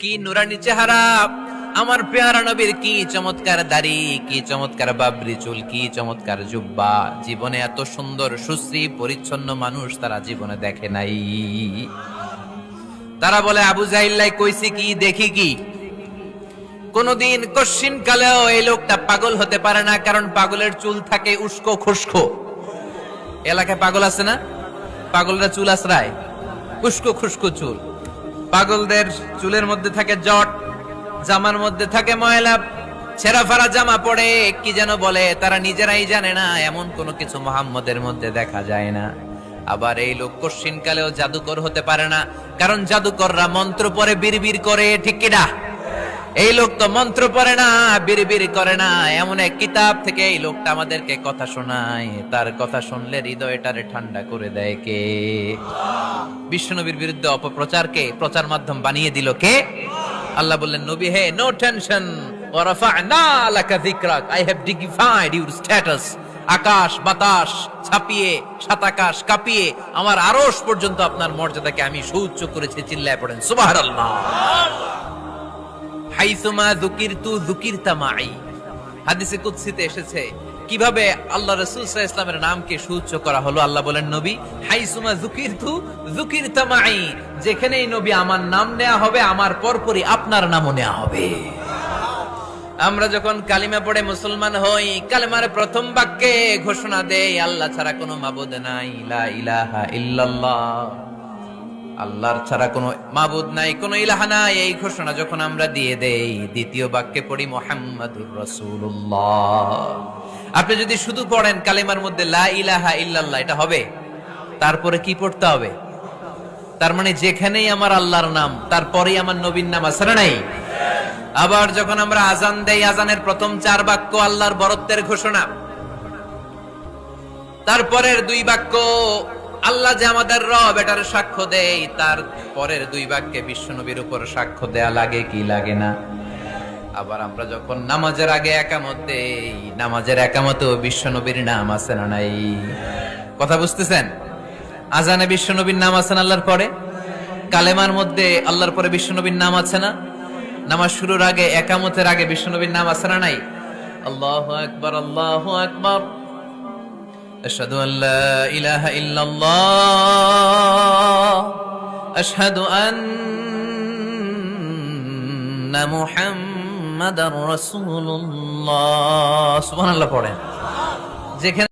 কি নুরানি চেহারা, আমার পেয়ারা নবীর কি চমৎকার দাড়ি, কি চমৎকার বাবরি চুল, কি চমৎকার জুব্বা। জীবনে এত সুন্দর সুশ্রী পরিচ্ছন্ন মানুষ তারা জীবনে দেখে নাই। তারা বলে আবু জাহিল্লাই কইছি কি দেখি কি। কোনদিন কশ্চিন কালেও এই লোকটা পাগল হতে পারে না, কারণ পাগলের চুল থাকে উস্কো খুস্কো। এলাকায় পাগল আছে না? পাগলরা চুল আশ্রায়, উস্কো খুস্কো চুল। পাগলদের চুলের মধ্যে থাকে জট, জামার মধ্যে থাকে ময়লা, ছেঁড়া ফাড়া জামা পড়ে, কি যেন বলে তারা নিজেরাই জানে না। এমন কোনো কিছু মুহাম্মদের মধ্যে দেখা যায় না। আবার এই লোক কশ্চিন কালেও জাদুকর হতে পারে না, কারণ জাদুকররা মন্ত্র পড়ে বিড়বিড় করে, ঠিক কিনা? এই লোক তো মন্ত্র পড়ে না, বিড়বিড় করে না। এমন এক কিতাব থেকে এই লোকটা আমাদেরকে কথা শোনায়, তার কথা শুনলে হৃদয়টারে ঠান্ডা করে দেয় কে? বিশ্বনবীর বিরুদ্ধে অপপ্রচারকে প্রচার মাধ্যম বানিয়ে দিল কে? আল্লাহ বললেন, নবী হে, নো টেনশন, ওয়া রাফা'না লাকা যিকরাক, I have dignified your status. আকাশ বাতাস ছাপিয়ে, সাতাকাশ কাঁপিয়ে, আমার আরশ পর্যন্ত আপনার মর্যাদাকে আমি সুউচ্চ করেছি। চিল্লায় পড়েন সুবহানাল্লাহ। হাইসুমা যুকিরতু যুকিরতা মাই। হাদিসে কুদসিতে এসেছে কিভাবে আল্লাহ রাসূল সাল্লাল্লাহু আলাইহি ওয়াসাল্লামের নামকে সুউচ্চ করা হলো। আল্লাহ বলেন, নবী হাইসুমা যুকিরতু যুকিরতা মাই, যেখানেই নবী আমার নাম নেওয়া হবে, আমার পরপরই আপনার নামও নেওয়া হবে। আমরা যখন কালিমা পড়ে মুসলমান হই, কালেমার প্রথম বাক্যে ঘোষণা দেই আল্লাহ ছাড়া কোনো মাবুদ নাই, লা ইলাহা ইল্লাল্লাহ, আল্লাহর ছাড়া কোনো মাবুদ নাই, কোনো ইলাহা নাই। এই ঘোষণা যখন আমরা দিয়ে দেই, দ্বিতীয় বাক্যে পড়ি মুহাম্মাদুর রাসূলুল্লাহ। আপনি যদি শুধু পড়েন কালেমার মধ্যে লা ইলাহা ইল্লাল্লাহ, এটা হবে? তারপরে কি পড়তে হবে? তার মানে যেখানেই আমার আল্লাহর নাম, তারপরেই আমার নবীর নাম আছে না নাই? আবার যখন আমরা আজান দেই, আজানের প্রথম 4 বাক্য আল্লাহর বরত্বের ঘোষণা, তারপরের 2 বাক্য আল্লাহ যে আমাদের রব এটার সাক্ষ্য দেয়, তার পরের 2 বাক্যে বিশ্বনবীর উপর সাক্ষ্য দেয়া লাগে কি লাগে না? আবার আমরা যখন নামাজের আগে একামত দেই, নামাজের একামতেও বিশ্বনবীর নাম আছে না নাই? কথা বুঝতেছেন? আজানে বিশ্বনবীর নাম আছে না আল্লাহর পরে? কালেমার মধ্যে আল্লাহর পরে বিশ্বনবীর নাম আছে না? নামাজ শুরুর আগে, একামতের আগে বিশ্বনবীর নাম আছে না নাই? আল্লাহু আকবার, আল্লাহু আকবার, আশহাদু আল্লা ইলাহা ইল্লাল্লাহ, আশহাদু আন্না মুহাম্মাদার রাসূলুল্লাহ। সুবহানাল্লাহ পড়েন। যেখানে